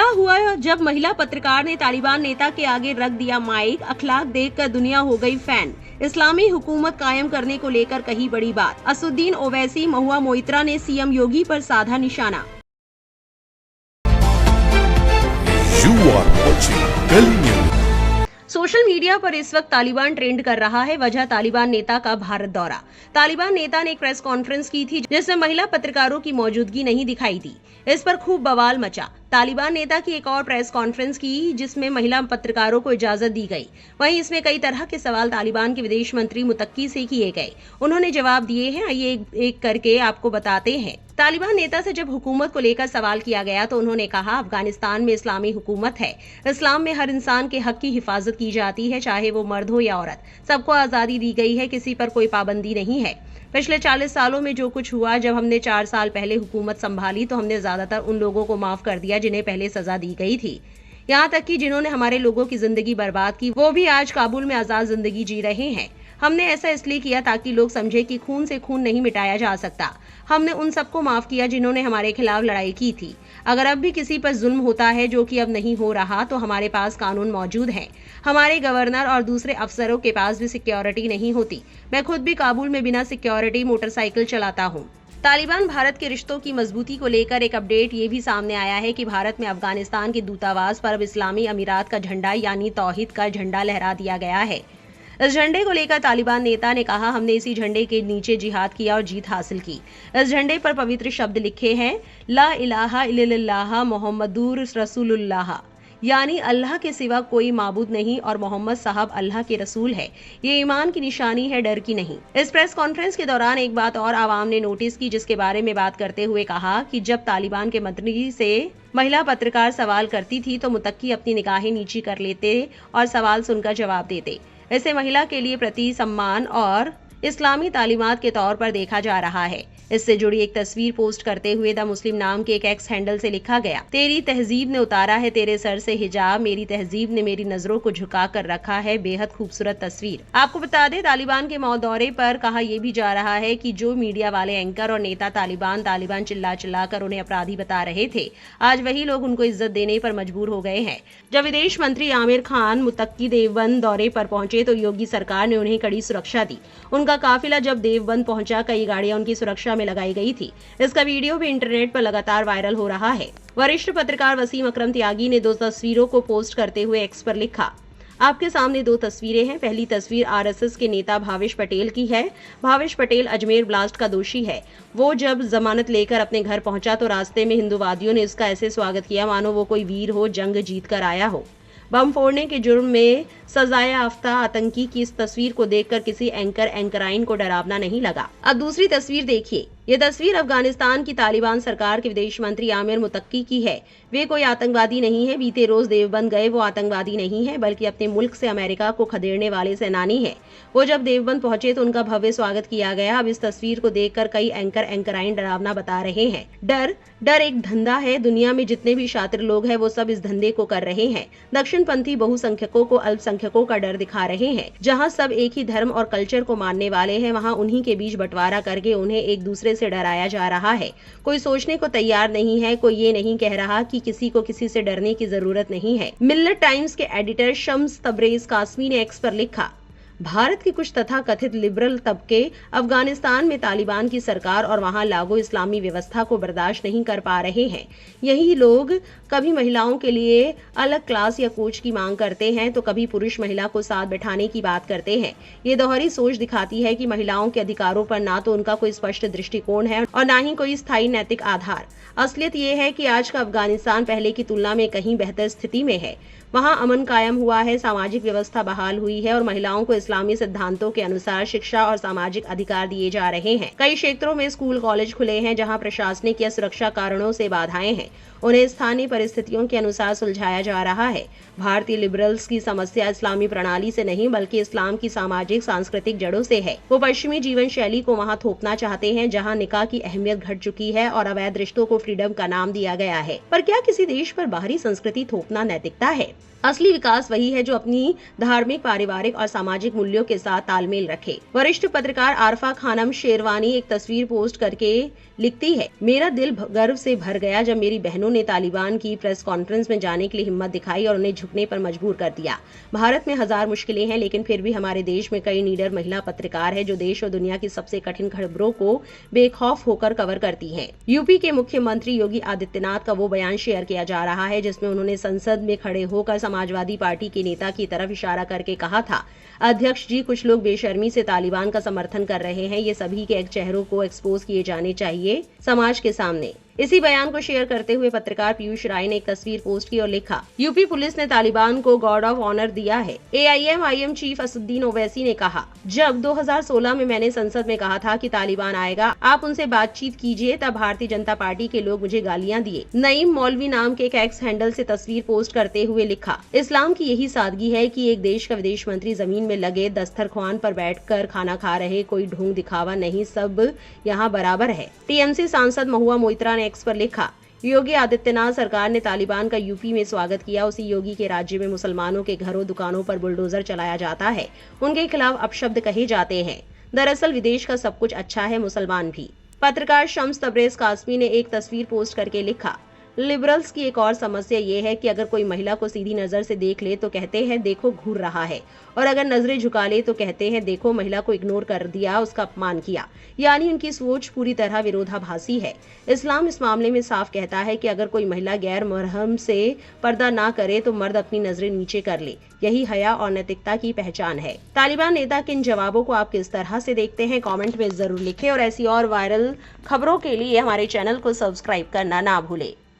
क्या हुआ जब महिला पत्रकार ने तालिबान नेता के आगे रख दिया माइक, अखलाक देखकर दुनिया हो गई फैन। इस्लामी हुकूमत कायम करने को लेकर कही बड़ी बात। असुद्दीन ओवैसी, महुआ मोइत्रा ने सीएम योगी पर साधा निशाना। सोशल मीडिया पर इस वक्त तालिबान ट्रेंड कर रहा है। वजह तालिबान नेता का भारत दौरा। तालिबान नेता ने एक प्रेस कॉन्फ्रेंस की थी जिसमें महिला पत्रकारों की मौजूदगी नहीं दिखाई दी। इस पर खूब बवाल मचा। तालिबान नेता की एक और प्रेस कॉन्फ्रेंस की जिसमें महिला पत्रकारों को इजाजत दी गई। वहीं इसमें कई तरह के सवाल तालिबान के विदेश मंत्री मुतक्की से किए गए। उन्होंने जवाब दिए हैं। आइए एक करके आपको बताते हैं। तालिबान नेता से जब हुकूमत को लेकर सवाल किया गया तो उन्होंने कहा, अफगानिस्तान में इस्लामी हुकूमत है। इस्लाम में हर इंसान के हक की हिफाजत की जाती है, चाहे वो मर्द हो या औरत। सबको आजादी दी गई है, किसी पर कोई पाबंदी नहीं है। पिछले 40 सालों में जो कुछ हुआ, जब हमने 4 साल पहले हुकूमत संभाली तो हमने ज्यादातर उन लोगों को माफ कर दिया जिन्हें पहले सजा दी गई थी। यहाँ तक कि जिन्होंने हमारे लोगों की जिंदगी बर्बाद की, वो भी आज काबुल में आजाद जिंदगी जी रहे हैं। हमने ऐसा इसलिए किया ताकि लोग समझे कि खून से खून नहीं मिटाया जा सकता। हमने उन सबको माफ किया जिन्होंने हमारे खिलाफ लड़ाई की थी। अगर अब भी किसी पर जुल्म होता है, जो कि अब नहीं हो रहा, तो हमारे पास कानून मौजूद है। हमारे गवर्नर और दूसरे अफसरों के पास भी सिक्योरिटी नहीं होती। मैं खुद भी काबुल में बिना सिक्योरिटी मोटरसाइकिल चलाता हूँ। तालिबान भारत के रिश्तों की मजबूती को लेकर एक अपडेट ये भी सामने आया है कि भारत में अफगानिस्तान के दूतावास पर अब इस्लामी अमीरात का झंडा यानी तौहीद का झंडा लहरा दिया गया है। इस झंडे को लेकर तालिबान नेता ने कहा, हमने इसी झंडे के नीचे जिहाद किया और जीत हासिल की। इस झंडे पर पवित्र शब्द लिखे हैं, ला इलाहा इल्लल्लाह मोहम्मदुर रसूलुल्लाह, यानी अल्लाह के सिवा कोई माबूद नहीं और मोहम्मद साहब अल्लाह के रसूल है। ये ईमान की निशानी है, डर की नहीं। इस प्रेस कॉन्फ्रेंस के दौरान एक बात और आवाम ने नोटिस की, जिसके बारे में बात करते हुए कहा कि जब तालिबान के मंत्री से महिला पत्रकार सवाल करती थी तो मुतक्की अपनी निगाहें नीची कर लेते और सवाल सुनकर जवाब देते। इसे महिला के लिए प्रति सम्मान और इस्लामी तालीमात के तौर पर देखा जा रहा है। इससे जुड़ी एक तस्वीर पोस्ट करते हुए द मुस्लिम नाम के एक एक्स हैंडल से लिखा गया, तेरी तहजीब ने उतारा है तेरे सर से हिजाब, मेरी तहजीब ने मेरी नजरों को झुका कर रखा है। बेहद खूबसूरत तस्वीर। आपको बता दें, तालिबान के मौ दौरे पर कहा यह भी जा रहा है कि जो मीडिया वाले एंकर और नेता तालिबान चिल्ला चिल्ला कर उन्हें अपराधी बता रहे थे, आज वही लोग उनको इज्जत देने पर मजबूर हो गए हैं। जब विदेश मंत्री आमिर खान मुतक्की देवबंद दौरे पर पहुंचे तो योगी सरकार ने उन्हें कड़ी सुरक्षा दी। उनका काफिला जब देवबंद पहुंचा, कई गाड़ियां उनकी सुरक्षा में लगाई गई थी। इसका वीडियो भी इंटरनेट पर लगातार वायरल हो रहा है। वरिष्ठ पत्रकार वसीम अकरम त्यागी ने 2 तस्वीरों को पोस्ट करते हुए एक्स पर लिखा, आपके सामने 2 तस्वीरें हैं। पहली तस्वीर आरएसएस के नेता भावेश पटेल की है। भावेश पटेल अजमेर ब्लास्ट का दोषी है। वो जब जमानत लेकर अपने घर पहुंचा तो रास्ते में हिंदूवादियों ने उसका ऐसे स्वागत किया मानो वो कोई वीर हो, जंग जीत कर आया हो। बम फोड़ने के जुर्म में सजाए याफ्ता आतंकी की इस तस्वीर को देखकर किसी एंकराइन को डरावना नहीं लगा। अब दूसरी तस्वीर देखिए। ये तस्वीर अफगानिस्तान की तालिबान सरकार के विदेश मंत्री आमिर मुतक्की की है। वे कोई आतंकवादी नहीं है। बीते रोज देवबंद गए वो आतंकवादी नहीं है, बल्कि अपने मुल्क से अमेरिका को खदेड़ने वाले सेनानी है। वो जब देवबंद पहुंचे तो उनका भव्य स्वागत किया गया। अब इस तस्वीर को देखकर कई एंकराइन डरावना बता रहे हैं। डर एक धंधा है। दुनिया में जितने भी शातिर लोग हैं वो सब इस धंधे को कर रहे हैं। दक्षिणपंथी बहुसंख्यकों को अल्पसंख्यकों का डर दिखा रहे हैं। जहां सब एक ही धर्म और कल्चर को मानने वाले हैं, वहां उन्हीं के बीच बंटवारा करके उन्हें एक दूसरे से डराया जा रहा है। कोई सोचने को तैयार नहीं है। कोई ये नहीं कह रहा कि किसी को किसी से डरने की जरूरत नहीं है। मिल्लत टाइम्स के एडिटर शम्स तबरेज कासमी ने एक्स पर लिखा, भारत के कुछ तथाकथित लिबरल तबके अफगानिस्तान में तालिबान की सरकार और वहां लागू इस्लामी व्यवस्था को बर्दाश्त नहीं कर पा रहे हैं। यही लोग कभी महिलाओं के लिए अलग क्लास या कोच की मांग करते हैं तो कभी पुरुष महिला को साथ बैठाने की बात करते हैं। ये दोहरी सोच दिखाती है कि महिलाओं के अधिकारों पर ना तो उनका कोई स्पष्ट दृष्टिकोण है और ना ही कोई स्थायी नैतिक आधार। असलियत ये है कि आज का अफगानिस्तान पहले की तुलना में कहीं बेहतर स्थिति में है। वहां अमन कायम हुआ है, सामाजिक व्यवस्था बहाल हुई है और महिलाओं को इस्लामी सिद्धांतों के अनुसार शिक्षा और सामाजिक अधिकार दिए जा रहे हैं। कई क्षेत्रों में स्कूल कॉलेज खुले हैं जहां प्रशासनिक या सुरक्षा कारणों से बाधाएं हैं। उन्हें स्थानीय परिस्थितियों के अनुसार सुलझाया जा रहा है। भारतीय लिबरल्स की समस्या इस्लामी प्रणाली से नहीं बल्कि इस्लाम की सामाजिक सांस्कृतिक जड़ों से है। वो पश्चिमी जीवन शैली को वहां थोपना चाहते हैं जहां निकाह की अहमियत घट चुकी है और अवैध रिश्तों को फ्रीडम का नाम दिया गया है। पर क्या किसी देश पर बाहरी संस्कृति थोपना नैतिकता है? असली विकास वही है जो अपनी धार्मिक, पारिवारिक और सामाजिक मूल्यों के साथ तालमेल रखे। वरिष्ठ पत्रकार आरफा खानम शेरवानी एक तस्वीर पोस्ट करके लिखती है, मेरा दिल गर्व से भर गया जब मेरी बहनों ने तालिबान की प्रेस कॉन्फ्रेंस में जाने के लिए हिम्मत दिखाई और उन्हें झुकने पर मजबूर कर दिया। भारत में हजार मुश्किलें हैं, लेकिन फिर भी हमारे देश में कई नीडर महिला पत्रकार है जो देश और दुनिया की सबसे कठिन खबरों को बेखौफ होकर कवर करती हैं। यूपी के मुख्यमंत्री योगी आदित्यनाथ का वो बयान शेयर किया जा रहा है जिसमें उन्होंने संसद में खड़े होकर समाजवादी पार्टी के नेता की तरफ इशारा करके कहा था, अध्यक्ष जी, कुछ लोग बेशर्मी से तालिबान का समर्थन कर रहे हैं, ये सभी के चेहरों को एक्सपोज किए जाने चाहिए समाज के सामने। इसी बयान को शेयर करते हुए पत्रकार पीयूष राय ने एक तस्वीर पोस्ट की और लिखा, यूपी पुलिस ने तालिबान को गॉड ऑफ ऑनर दिया है। AIM चीफ असदुद्दीन ओवैसी ने कहा, जब 2016 में मैंने संसद में कहा था कि तालिबान आएगा, आप उनसे बातचीत कीजिए, तब भारतीय जनता पार्टी के लोग मुझे गालियां दिए। नईम मौलवी नाम के एक एक्स हैंडल से तस्वीर पोस्ट करते हुए लिखा, इस्लाम की यही सादगी है कि एक देश का विदेश मंत्री जमीन में लगे दस्तरख्वान पर बैठकर खाना खा रहे, कोई ढोंग दिखावा नहीं, सब यहाँ बराबर है। TMC सांसद महुआ मोइत्रा ने एक्स पर लिखा, योगी आदित्यनाथ सरकार ने तालिबान का यूपी में स्वागत किया। उसी योगी के राज्य में मुसलमानों के घरों दुकानों पर बुलडोजर चलाया जाता है, उनके खिलाफ अपशब्द कहे जाते हैं। दरअसल विदेश का सब कुछ अच्छा है, मुसलमान भी। पत्रकार शम्स तबरेज कासमी ने एक तस्वीर पोस्ट करके लिखा, लिबरल्स की एक और समस्या ये है कि अगर कोई महिला को सीधी नजर से देख ले तो कहते हैं देखो घूर रहा है, और अगर नजरें झुका ले तो कहते हैं देखो महिला को इग्नोर कर दिया, उसका अपमान किया। यानी उनकी सोच पूरी तरह विरोधाभासी है। इस्लाम इस मामले में साफ कहता है कि अगर कोई महिला गैर महरम से पर्दा ना करे तो मर्द अपनी नजरें नीचे कर ले। यही हया और नैतिकता की पहचान है। तालिबान नेता के इन जवाबों को आप किस तरह से देखते हैं, कमेंट में जरूर लिखें और ऐसी और वायरल खबरों के लिए हमारे चैनल को सब्सक्राइब करना ना भूलें।